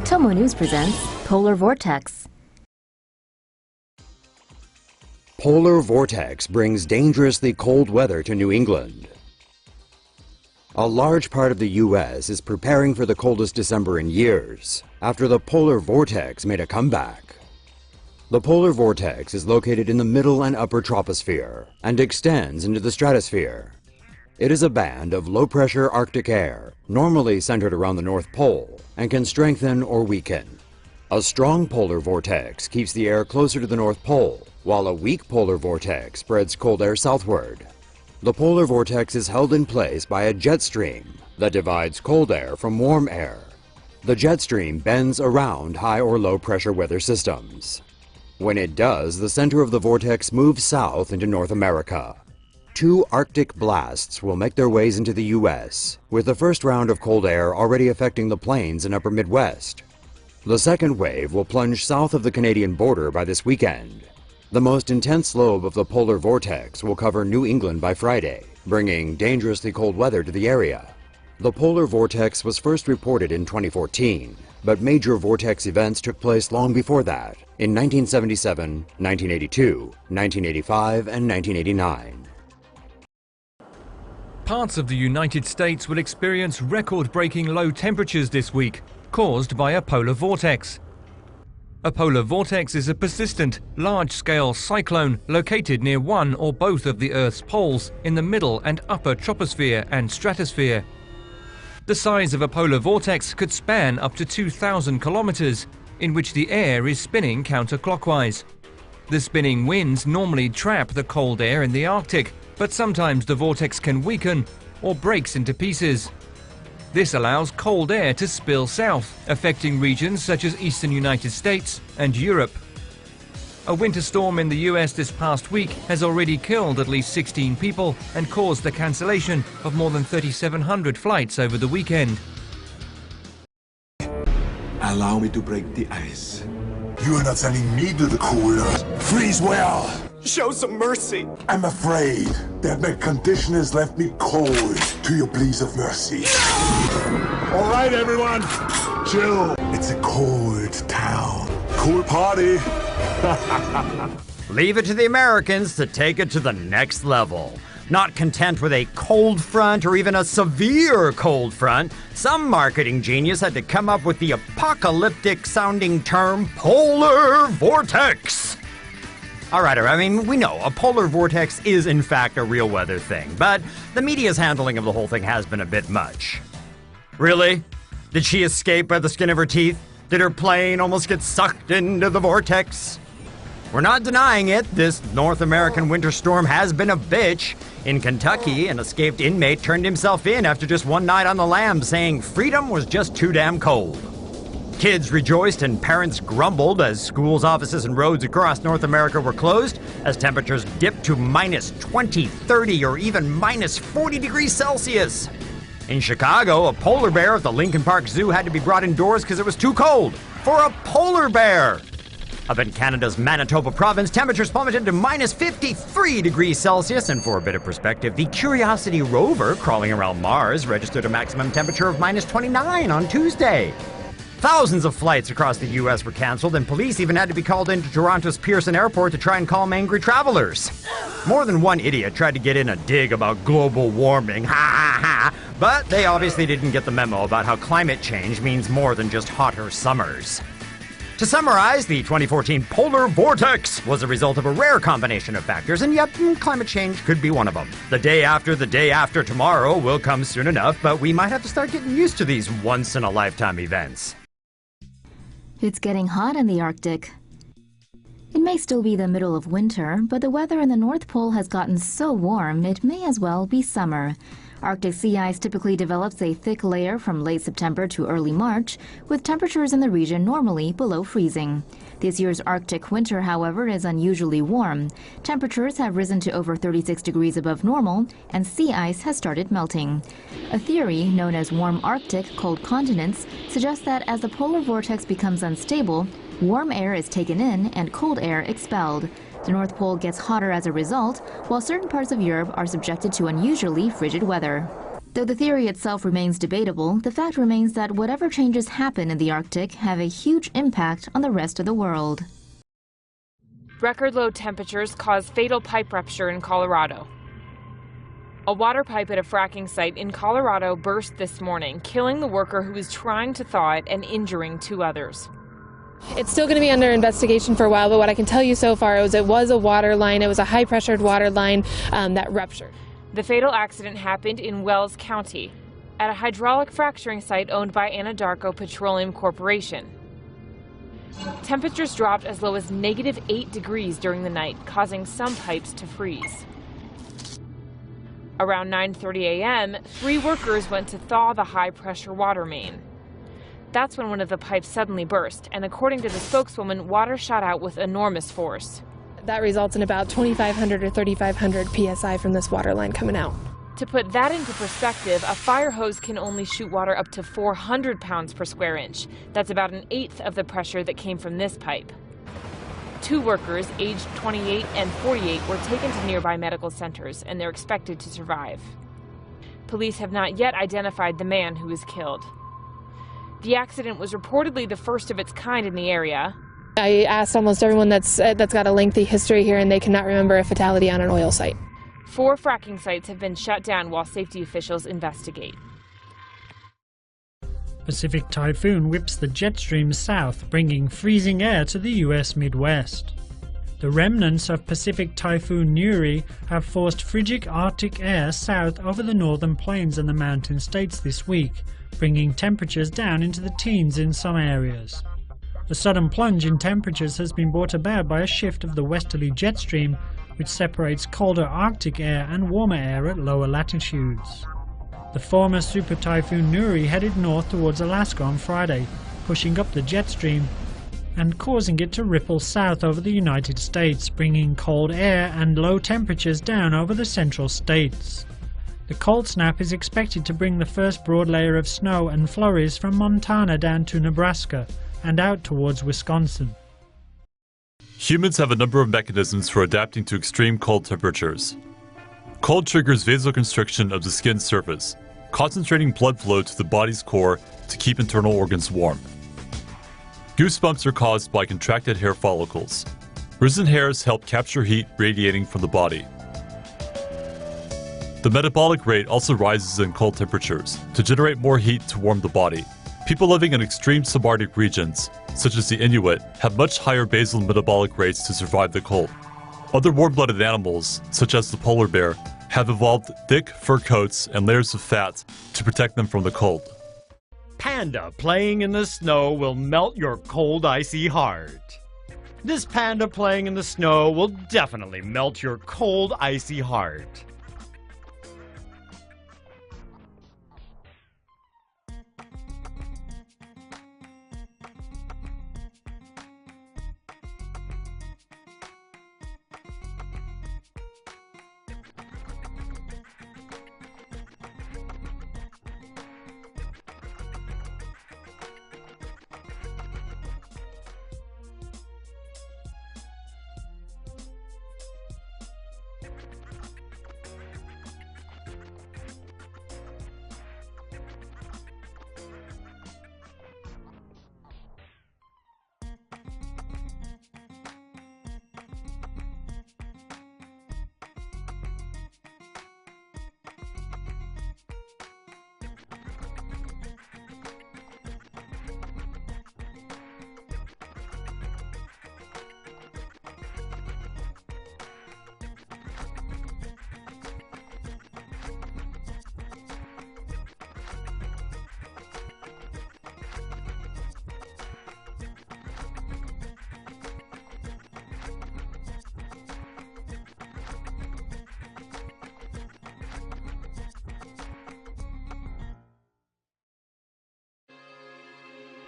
TomoNews presents Polar Vortex. Polar vortex brings dangerously cold weather to New England. A large part of the U.S. is preparing for the coldest December in years, after the polar vortex made a comeback. The polar vortex is located in the middle and upper troposphere and extends into the stratosphere. It is a band of low-pressure Arctic air, normally centered around the North Pole, and can strengthen or weaken. A strong polar vortex keeps the air closer to the North Pole, while a weak polar vortex spreads cold air southward. The polar vortex is held in place by a jet stream that divides cold air from warm air. The jet stream bends around high or low pressure weather systems. When it does, the center of the vortex moves south into North America. Two Arctic blasts will make their ways into the U.S., with the first round of cold air already affecting the plains and upper Midwest. The second wave will plunge south of the Canadian border by this weekend. The most intense lobe of the polar vortex will cover New England by Friday, bringing dangerously cold weather to the area. The polar vortex was first reported in 2014, but major vortex events took place long before that, in 1977, 1982, 1985, and 1989. Parts of the United States will experience record-breaking low temperatures this week, caused by a polar vortex. A polar vortex is a persistent, large-scale cyclone located near one or both of the Earth's poles in the middle and upper troposphere and stratosphere. The size of a polar vortex could span up to 2,000 kilometers, in which the air is spinning counterclockwise. The spinning winds normally trap the cold air in the Arctic, but sometimes the vortex can weaken or breaks into pieces. This allows cold air to spill south, affecting regions such as eastern United States and Europe. A winter storm in the US this past week has already killed at least 16 people and caused the cancellation of more than 3,700 flights over the weekend. Allow me to break the ice. You are not sending me to the cooler. Freeze well. Show some mercy. I'm afraid that my condition has left me cold to your pleas of mercy. All right, everyone, chill. It's a cold town. Cool party. Leave it to the Americans to take it to the next level. Not content with a cold front or even a severe cold front, some marketing genius had to come up with the apocalyptic-sounding term polar vortex. All right, I mean, we know a polar vortex is in fact a real weather thing, but the media's handling of the whole thing has been a bit much. Really? Did she escape by the skin of her teeth? Did her plane almost get sucked into the vortex? We're not denying it, this North American winter storm has been a bitch. In Kentucky, an escaped inmate turned himself in after just one night on the lam, saying freedom was just too damn cold. Kids rejoiced and parents grumbled as schools, offices, and roads across North America were closed as temperatures dipped to minus 20, 30, or even minus 40 degrees Celsius. In Chicago, a polar bear at the Lincoln Park Zoo had to be brought indoors because it was too cold for a polar bear. Up in Canada's Manitoba province, temperatures plummeted to minus 53 degrees Celsius, and for a bit of perspective, the Curiosity rover crawling around Mars registered a maximum temperature of minus 29 on Tuesday. Thousands of flights across the U.S. were canceled, and police even had to be called into Toronto's Pearson Airport to try and calm angry travelers. More than one idiot tried to get in a dig about global warming, ha ha ha, but they obviously didn't get the memo about how climate change means more than just hotter summers. To summarize, the 2014 polar vortex was a result of a rare combination of factors, and yep, climate change could be one of them. The day after tomorrow will come soon enough, but we might have to start getting used to these once-in-a-lifetime events. It's getting hot in the Arctic. It may still be the middle of winter, but the weather in the North Pole has gotten so warm it may as well be summer. Arctic sea ice typically develops a thick layer from late September to early March, with temperatures in the region normally below freezing. This year's Arctic winter, however, is unusually warm. Temperatures have risen to over 36 degrees above normal, and sea ice has started melting. A theory known as warm Arctic cold continents suggests that as the polar vortex becomes unstable, warm air is taken in and cold air expelled. The North Pole gets hotter as a result, while certain parts of Europe are subjected to unusually frigid weather. Though the theory itself remains debatable, the fact remains that whatever changes happen in the Arctic have a huge impact on the rest of the world. Record low temperatures cause fatal pipe rupture in Colorado. A water pipe at a fracking site in Colorado burst this morning, killing the worker who was trying to thaw it and injuring 2 others. It's still going to be under investigation for a while, but what I can tell you so far is it was a water line. It was a high-pressured water line that ruptured. The fatal accident happened in Wells County at a hydraulic fracturing site owned by Anadarko Petroleum Corporation. Temperatures dropped as low as -8 degrees during the night, causing some pipes to freeze. Around 9:30 a.m., 3 workers went to thaw the high-pressure water main. That's when one of the pipes suddenly burst, and according to the spokeswoman, water shot out with enormous force. That results in about 2,500 or 3,500 psi from this water line coming out. To put that into perspective, a fire hose can only shoot water up to 400 pounds per square inch. That's about 1/8 of the pressure that came from this pipe. 2 workers, aged 28 and 48, were taken to nearby medical centers, and they're expected to survive. Police have not yet identified the man who was killed. The accident was reportedly the first of its kind in the area. I asked almost everyone that's got a lengthy history here, and they cannot remember a fatality on an oil site. 4 fracking sites have been shut down while safety officials investigate. Pacific typhoon whips the jet stream south, bringing freezing air to the US Midwest. The remnants of Pacific typhoon Nuri have forced frigid Arctic air south over the northern plains and the mountain states this week, bringing temperatures down into the teens in some areas. The sudden plunge in temperatures has been brought about by a shift of the westerly jet stream, which separates colder Arctic air and warmer air at lower latitudes. The former super typhoon Nuri headed north towards Alaska on Friday, pushing up the jet stream and causing it to ripple south over the United States, bringing cold air and low temperatures down over the central states. The cold snap is expected to bring the first broad layer of snow and flurries from Montana down to Nebraska and out towards Wisconsin. Humans have a number of mechanisms for adapting to extreme cold temperatures. Cold triggers vasoconstriction of the skin surface, concentrating blood flow to the body's core to keep internal organs warm. Goosebumps are caused by contracted hair follicles. Risen hairs help capture heat radiating from the body. The metabolic rate also rises in cold temperatures to generate more heat to warm the body. People living in extreme subarctic regions, such as the Inuit, have much higher basal metabolic rates to survive the cold. Other warm-blooded animals, such as the polar bear, have evolved thick fur coats and layers of fat to protect them from the cold. Panda playing in the snow will melt your cold, icy heart. This panda playing in the snow will definitely melt your cold, icy heart.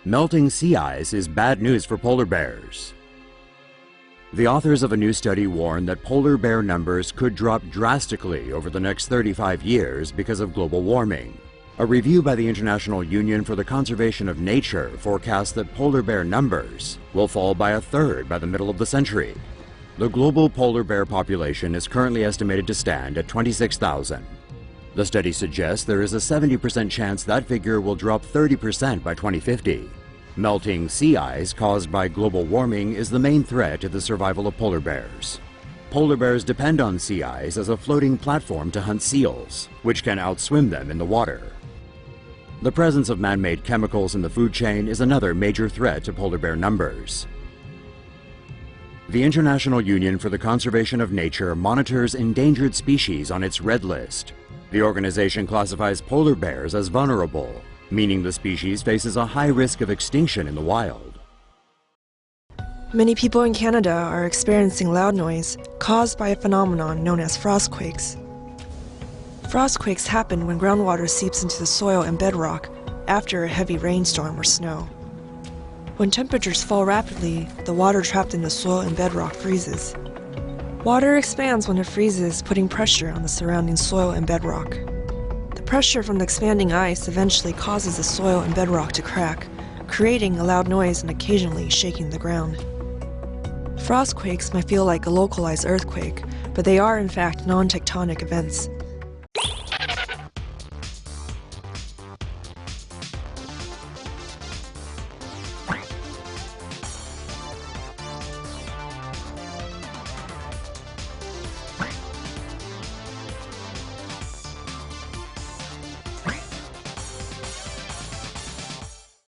Melting sea ice is bad news for polar bears. The authors of a new study warn that polar bear numbers could drop drastically over the next 35 years because of global warming. A review by the International Union for the Conservation of Nature forecasts that polar bear numbers will fall by 1/3 by the middle of the century. The global polar bear population is currently estimated to stand at 26,000. The study suggests there is a 70% chance that figure will drop 30% by 2050. Melting sea ice caused by global warming is the main threat to the survival of polar bears. Polar bears depend on sea ice as a floating platform to hunt seals, which can outswim them in the water. The presence of man-made chemicals in the food chain is another major threat to polar bear numbers. The International Union for the Conservation of Nature monitors endangered species on its red list. The organization classifies polar bears as vulnerable, meaning the species faces a high risk of extinction in the wild. Many people in Canada are experiencing loud noise caused by a phenomenon known as frostquakes. Frostquakes happen when groundwater seeps into the soil and bedrock after a heavy rainstorm or snow. When temperatures fall rapidly, the water trapped in the soil and bedrock freezes. Water expands when it freezes, putting pressure on the surrounding soil and bedrock. The pressure from the expanding ice eventually causes the soil and bedrock to crack, creating a loud noise and occasionally shaking the ground. Frostquakes might feel like a localized earthquake, but they are in fact non-tectonic events.